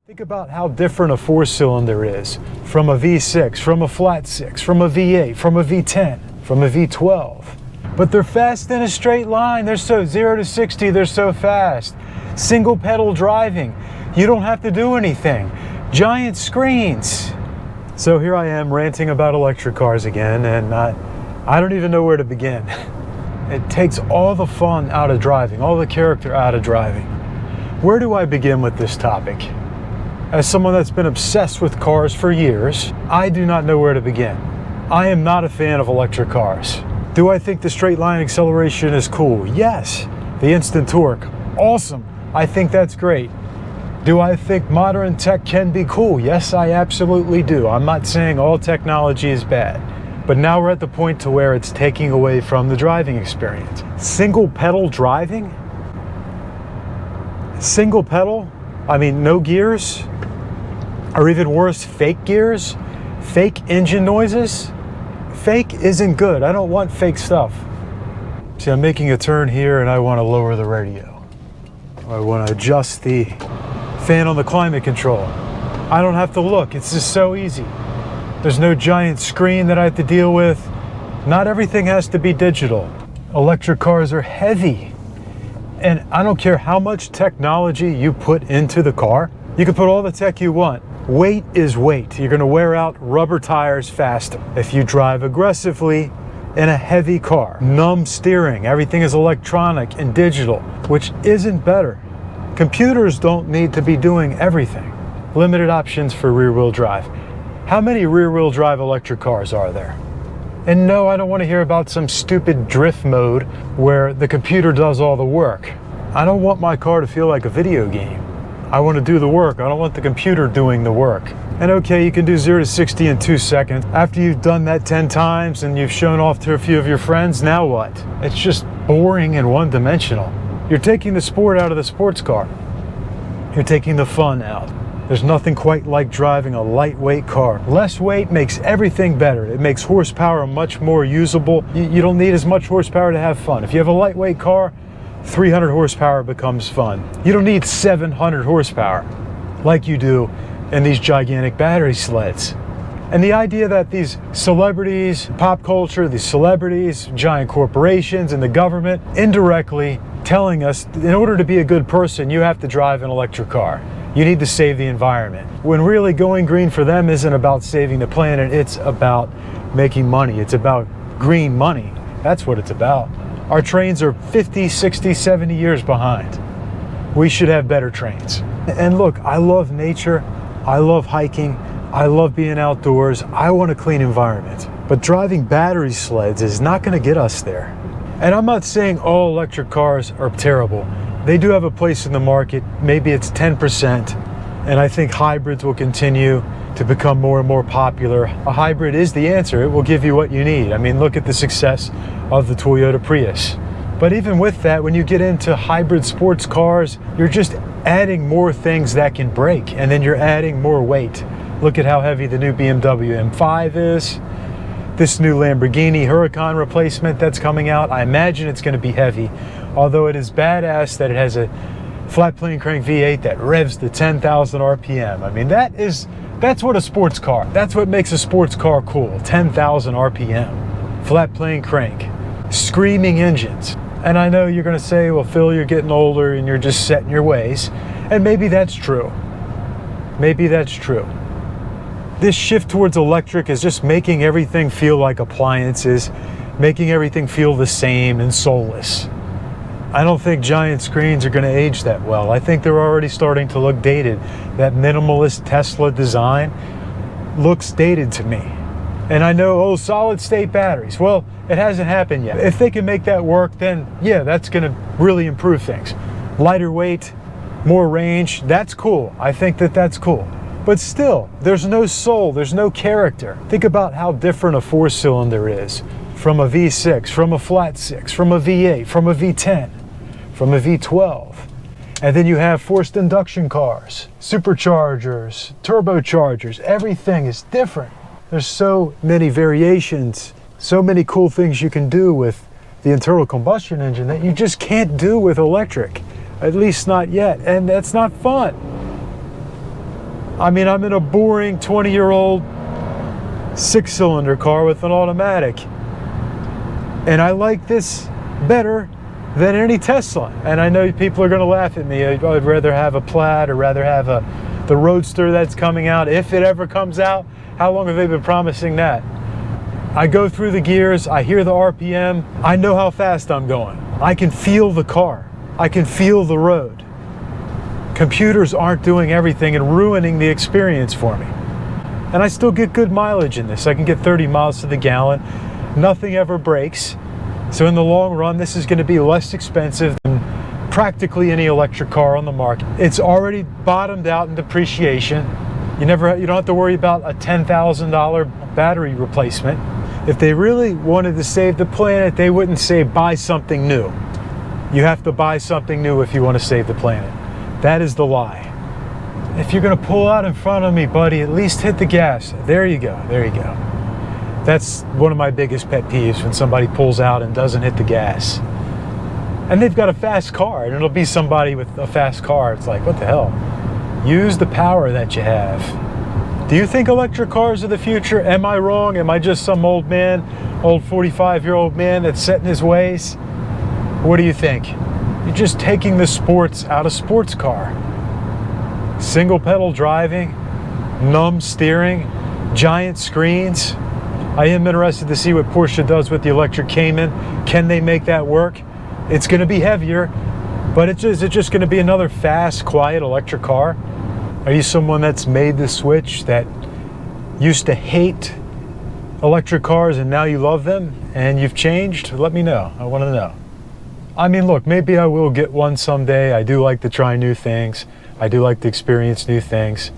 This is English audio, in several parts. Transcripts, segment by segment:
Think about how different a four-cylinder is from a V6, from a flat six, from a V8, from a V10, from a V12. But they're fast in a straight line. They're so 0 to 60, they're so fast. Single pedal driving. You don't have to do anything. Giant screens. So here I am ranting about electric cars again, and I don't even know where to begin. It takes all the fun out of driving, all the character out of driving. Where do I begin with this topic? As someone that's been obsessed with cars for years, I do not know where to begin. I am not a fan of electric cars. Do I think the straight line acceleration is cool? Yes. The instant torque, awesome. I think that's great. Do I think modern tech can be cool? Yes, I absolutely do. I'm not saying all technology is bad, but now we're at the point to where it's taking away from the driving experience. Single pedal driving? Single pedal? I mean, no gears? Or even worse, fake gears? Fake engine noises? Fake isn't good. I don't want fake stuff. See, I'm making a turn here and I want to lower the radio. I want to adjust the fan on the climate control. I don't have to look. It's just so easy. There's no giant screen that I have to deal with. Not everything has to be digital. Electric cars are heavy. And I don't care how much technology you put into the car. You can put all the tech you want. Weight is weight. You're going to wear out rubber tires faster. If you drive aggressively in a heavy car, numb steering, everything is electronic and digital, which isn't better. Computers don't need to be doing everything. Limited options for rear-wheel drive. How many rear-wheel drive electric cars are there? And no, I don't want to hear about some stupid drift mode where the computer does all the work. I don't want my car to feel like a video game. I want to do the work. I don't want the computer doing the work. And okay, you can do 0 to 60 in 2 seconds. After you've done that 10 times and you've shown off to a few of your friends, now what? It's just boring and one-dimensional. You're taking the sport out of the sports car. You're taking the fun out. There's nothing quite like driving a lightweight car. Less weight makes everything better. It makes horsepower much more usable. You don't need as much horsepower to have fun. If you have a lightweight car, 300 horsepower becomes fun. You don't need 700 horsepower like you do in these gigantic battery sleds. And the idea that these celebrities, pop culture, these celebrities, giant corporations, and the government indirectly telling us in order to be a good person, you have to drive an electric car. You need to save the environment. When really going green for them isn't about saving the planet, it's about making money. It's about green money. That's what it's about. Our trains are 50, 60, 70 years behind. We should have better trains. And look, I love nature. I love hiking. I love being outdoors. I want a clean environment. But driving battery sleds is not going to get us there. And I'm not saying all electric cars are terrible. They do have a place in the market. Maybe it's 10%. And I think hybrids will continue to become more and more popular. A hybrid is the answer. It will give you what you need. I mean, look at the success of the Toyota Prius. But even with that, when you get into hybrid sports cars, you're just adding more things that can break, and then you're adding more weight. Look at how heavy the new BMW M5 is. This new Lamborghini Huracan replacement that's coming out, I imagine it's going to be heavy, although it is badass that it has a flat plane crank V8 that revs to 10,000 RPM. I mean, that's what a sports car, that's what makes a sports car cool, 10,000 RPM. Flat plane crank, screaming engines. And I know you're going to say, well, Phil, you're getting older and you're just set in your ways. And maybe that's true. Maybe that's true. This shift towards electric is just making everything feel like appliances, making everything feel the same and soulless. I don't think giant screens are going to age that well. I think they're already starting to look dated. That minimalist Tesla design looks dated to me. And I know, oh, solid state batteries. Well, it hasn't happened yet. If they can make that work, then yeah, that's going to really improve things. Lighter weight, more range, that's cool. I think that that's cool. But still, there's no soul, there's no character. Think about how different a four-cylinder is from a V6, from a flat six, from a V8, from a V10, from a V12. And then you have forced induction cars, superchargers, turbochargers, everything is different. There's so many variations, so many cool things you can do with the internal combustion engine that you just can't do with electric, at least not yet, and that's not fun. I mean, I'm in a boring 20-year-old 6-cylinder car with an automatic. And I like this better than any Tesla. And I know people are going to laugh at me. I'd rather have a Plaid or rather have the Roadster that's coming out, if it ever comes out. How long have they been promising that? I go through the gears, I hear the RPM, I know how fast I'm going. I can feel the car. I can feel the road. Computers aren't doing everything and ruining the experience for me. And I still get good mileage in this. I can get 30 miles to the gallon. Nothing ever breaks. So in the long run, this is going to be less expensive than practically any electric car on the market. It's already bottomed out in depreciation. You don't have to worry about a $10,000 battery replacement. If they really wanted to save the planet, they wouldn't say buy something new. You have to buy something new if you want to save the planet. That is the lie. If you're going to pull out in front of me, buddy, at least hit the gas. There you go. There you go. That's one of my biggest pet peeves, when somebody pulls out and doesn't hit the gas. And they've got a fast car, and it'll be somebody with a fast car. It's like, what the hell? Use the power that you have. Do you think electric cars are the future? Am I wrong? Am I just some old man, old 45-year-old man that's set in his ways? What do you think? You're just taking the sports out of sports car. Single pedal driving, numb steering, giant screens. I am interested to see what Porsche does with the electric Cayman. Can they make that work? It's going to be heavier, but is it just going to be another fast, quiet electric car? Are you someone that's made the switch, that used to hate electric cars and now you love them and you've changed? Let me know. I want to know. I mean, look, maybe I will get one someday. I do like to try new things. I do like to experience new things.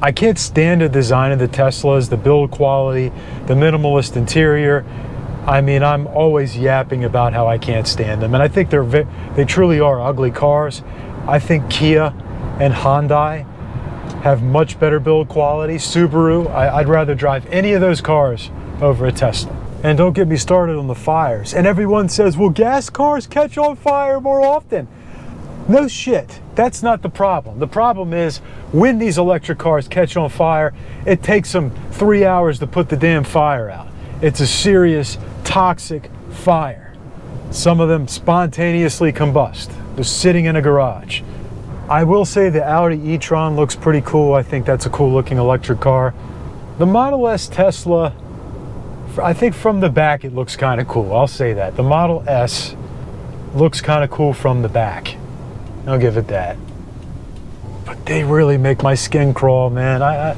I can't stand the design of the Teslas, the build quality, the minimalist interior. I mean, I'm always yapping about how I can't stand them. And I think they truly are ugly cars. I think Kia and Hyundai have much better build quality. Subaru, I'd rather drive any of those cars over a Tesla. And don't get me started on the fires. And everyone says, well, gas cars catch on fire more often. No shit, that's not the problem. The problem is, when these electric cars catch on fire, it takes them 3 hours to put the damn fire out. It's a serious, toxic fire. Some of them spontaneously combust. They're sitting in a garage. I will say the Audi e-tron looks pretty cool. I think that's a cool looking electric car. The Model S Tesla, I think from the back it looks kind of cool. I'll say that. The Model S looks kind of cool from the back. I'll give it that. But they really make my skin crawl, man.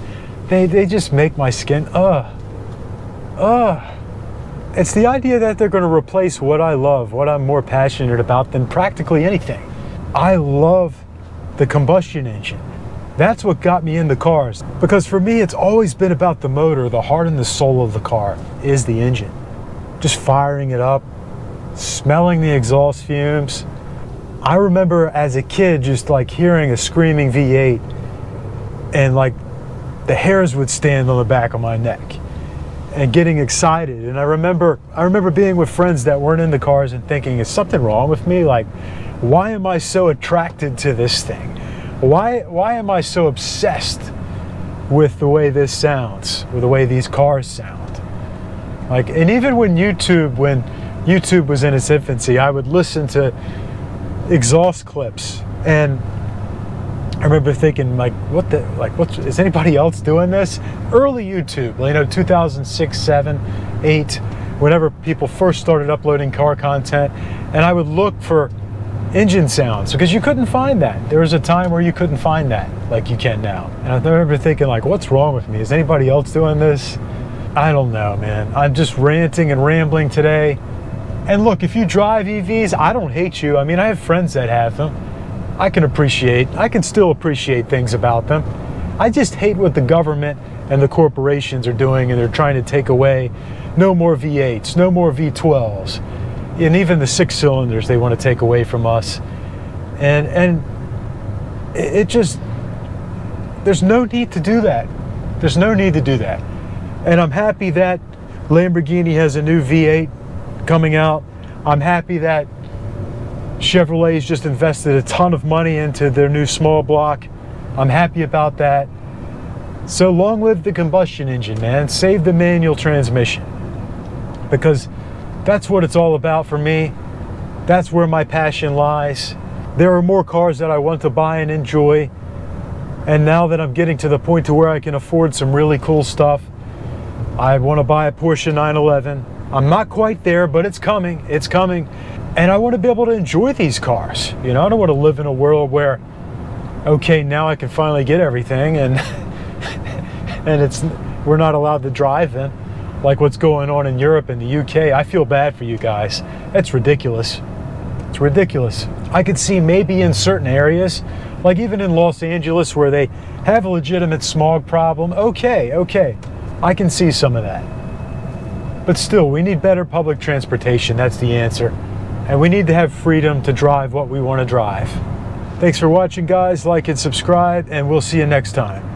They just make my skin, It's the idea that they're going to replace what I love, what I'm more passionate about than practically anything. I love the combustion engine. That's what got me into cars. Because for me, it's always been about the motor. The heart and the soul of the car is the engine. Just firing it up, smelling the exhaust fumes. I remember as a kid just like hearing a screaming V8 and like the hairs would stand on the back of my neck and getting excited. And I remember being with friends that weren't into cars and thinking, is something wrong with me? Like, why am I so attracted to this thing? Why am I so obsessed with the way this sounds, or the way these cars sound? Like, and even when YouTube was in its infancy, I would listen to exhaust clips, and I remember thinking, like, what is anybody else doing this? Early YouTube, 2006, 7, 8, whenever people first started uploading car content, and I would look for engine sounds because you couldn't find that. There was a time where you couldn't find that like you can now. And I remember thinking, like, what's wrong with me? Is anybody else doing this? I don't know, man. I'm just ranting and rambling today. And look, if you drive EVs, I don't hate you. I mean, I have friends that have them. I can still appreciate things about them. I just hate what the government and the corporations are doing, and they're trying to take away no more V8s, no more V12s, and even the 6-cylinders they want to take away from us. And it just, there's no need to do that. There's no need to do that. And I'm happy that Lamborghini has a new V8 coming out. I'm happy that Chevrolet's just invested a ton of money into their new small block. I'm happy about that. So long live the combustion engine, man. Save the manual transmission. Because that's what it's all about for me. That's where my passion lies. There are more cars that I want to buy and enjoy. And now that I'm getting to the point to where I can afford some really cool stuff, I want to buy a Porsche 911. I'm not quite there, but it's coming. It's coming. And I want to be able to enjoy these cars. You know, I don't want to live in a world where, okay, now I can finally get everything and we're not allowed to drive in, like what's going on in Europe and the UK. I feel bad for you guys. It's ridiculous. It's ridiculous. I could see maybe in certain areas, like even in Los Angeles where they have a legitimate smog problem, okay, I can see some of that. But still, we need better public transportation. That's the answer. And we need to have freedom to drive what we want to drive. Thanks for watching, guys. Like and subscribe, and we'll see you next time.